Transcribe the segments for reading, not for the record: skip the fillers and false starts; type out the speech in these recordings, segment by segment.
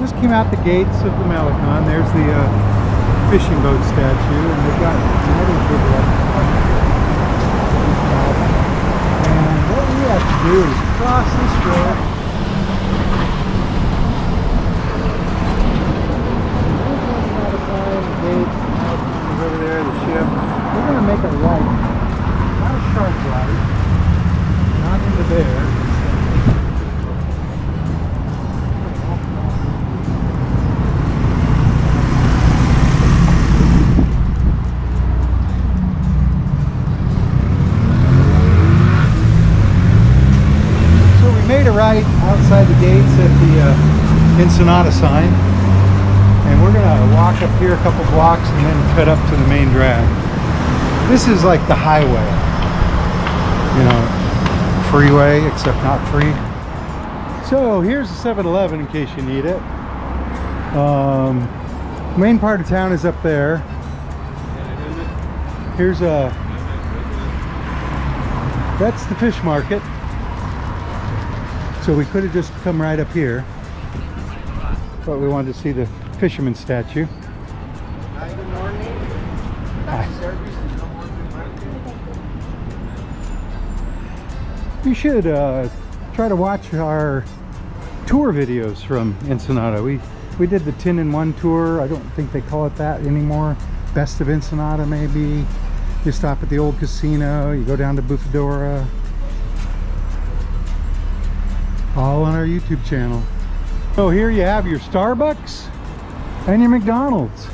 just came out the gates of the Malecon. There's the fishing boat statue, and they've got another big one. And what we have to do is cross this road. Over there, the ship. We're going to make a right, not a sharp right, not into there. So we made a right outside the gates at the Ensenada sign. And we're gonna walk up here a couple blocks and then cut up to the main drag. This is like the highway, you know, freeway, except not free. So here's the 7-Eleven in case you need it. Main part of town is up there. Here's that's the fish market. So we could have just come right up here, but we wanted to see the fisherman statue. Hi, good morning. Hi. Service is no more than You should try to watch our tour videos from Ensenada. We did the 10-in-1 tour. I don't think they call it that anymore. Best of Ensenada, maybe. You stop at the old casino, you go down to Bufadora. All on our YouTube channel. So here you have your Starbucks and your McDonald's,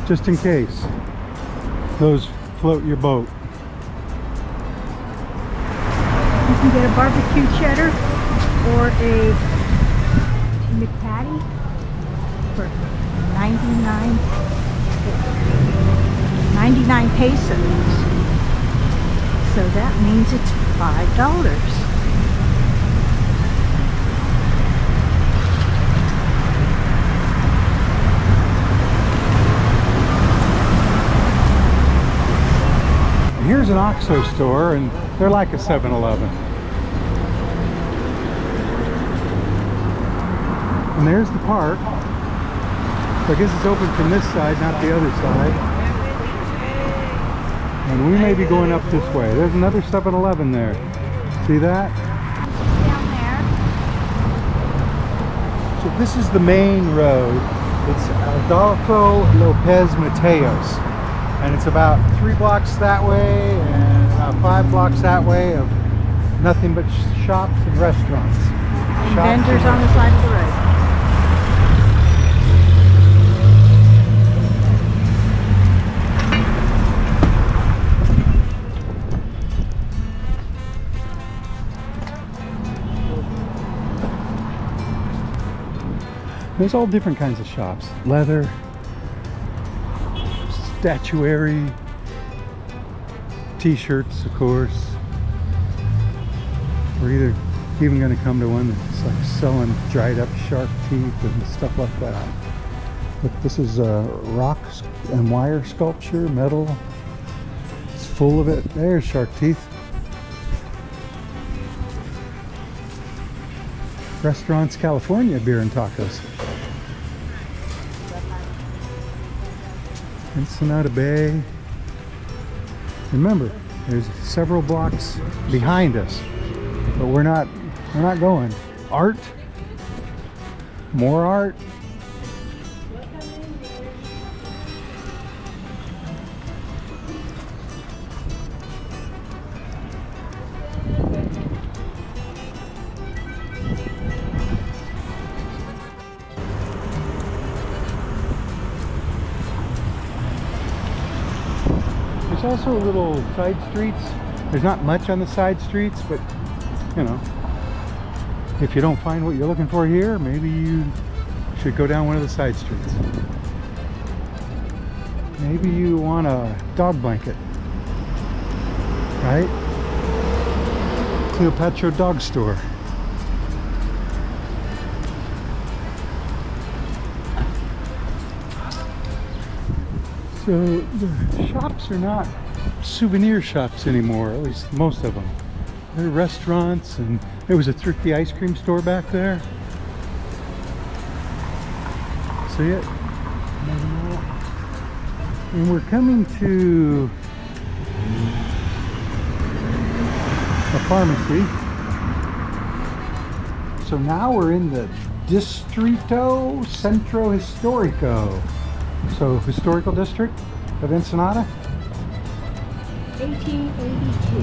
just in case those float your boat. You can get a barbecue cheddar or a McPatty for 99 pesos. So that means it's $5. Here's an OXXO store, and they're like a 7-Eleven. And there's the park. So I guess it's open from this side, not the other side. And we may be going up this way. There's another 7-Eleven there. See that? Down there. So this is the main road. It's Adolfo Lopez Mateos. And it's about 3 blocks that way and about 5 blocks that way of nothing but shops and restaurants. And vendors on the side of the road. There's all different kinds of shops. Leather, statuary, t-shirts, of course. We're even going to come to one that's like selling dried up shark teeth and stuff like that. Look, this is rock and wire sculpture, metal. It's full of it. There's shark teeth. Restaurants California beer and tacos. Ensenada Bay. Remember, there's several blocks behind us, but we're not going. Art, more art. There's also little side streets. There's not much on the side streets, but you know, if you don't find what you're looking for here, maybe you should go down one of the side streets. Maybe you want a dog blanket, right? Cleopatra Dog Store. So the shops are not souvenir shops anymore, at least most of them. They're restaurants, and there was a thrifty ice cream store back there. see it? And we're coming to a pharmacy. So now we're in the Distrito Centro Historico. So historical district of Ensenada. 1882.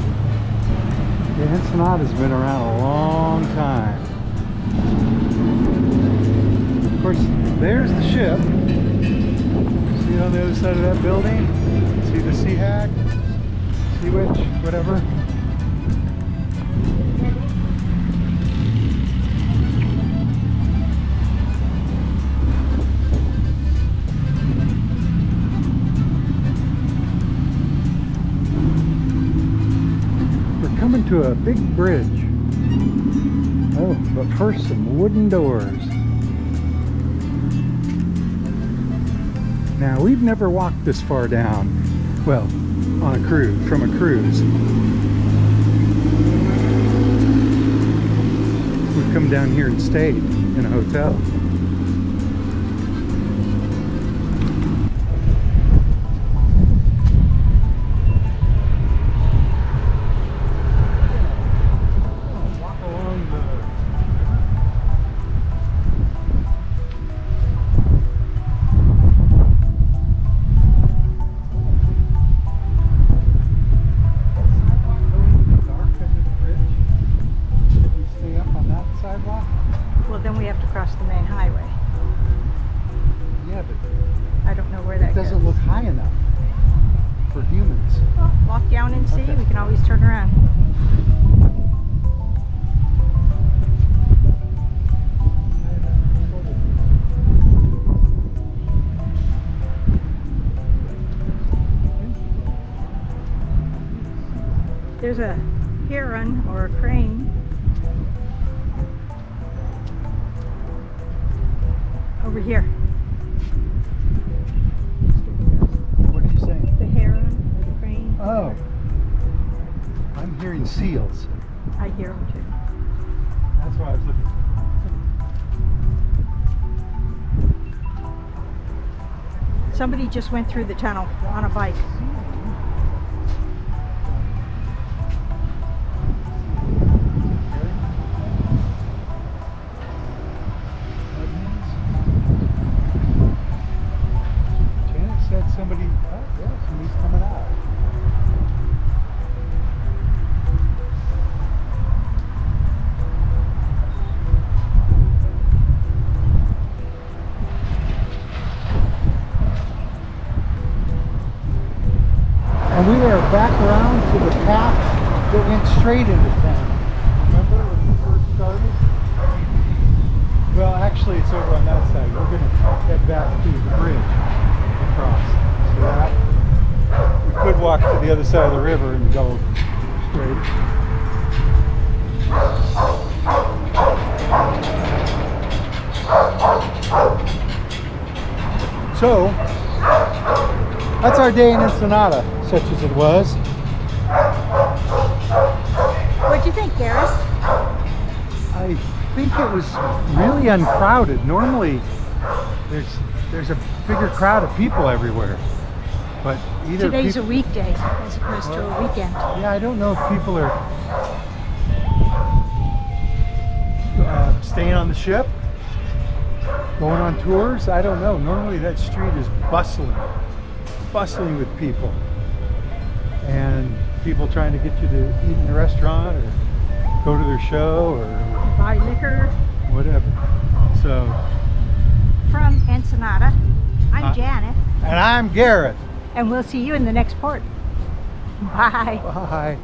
Yeah, Ensenada's been around a long time. Of course, there's the ship. See it on the other side of that building? See the sea hag? Sea witch? Whatever. We're coming to a big bridge. Oh, but first some wooden doors. Now, we've never walked this far down. Well, on a cruise, from a cruise. We've come down here and stayed in a hotel. Walk along the river. Well, then we have to cross the main highway. Yeah, but I don't know where that it doesn't goes. look high enough for humans. Well, walk down and see. Okay. We can always turn around. There's a heron or a crane over here. What are you saying? The heron or the crane. Oh, I'm hearing seals. I hear them too. That's why I was looking. Somebody just went through the tunnel on a bike. Janet said somebody. Oh, yeah, somebody's coming out. And we are back around to the path that went straight into town. Remember when we first started? Well, actually, it's over on that side. We're going to head back to the bridge across. So that we could walk to the other side of the river and go straight. So, that's our day in Ensenada, such as it was. What'd you think, Garris? I think it was really uncrowded. Normally, there's a bigger crowd of people everywhere, but either Today's a peop- weekday as opposed to a weekend. Yeah, I don't know if people are staying on the ship, going on tours. I don't know. Normally that street is bustling with people, and people trying to get you to eat in a restaurant or go to their show or Buy liquor. whatever. So, From Ensenada, I'm Janet, and I'm Garrett. and we'll see you in the next port. Bye. Bye.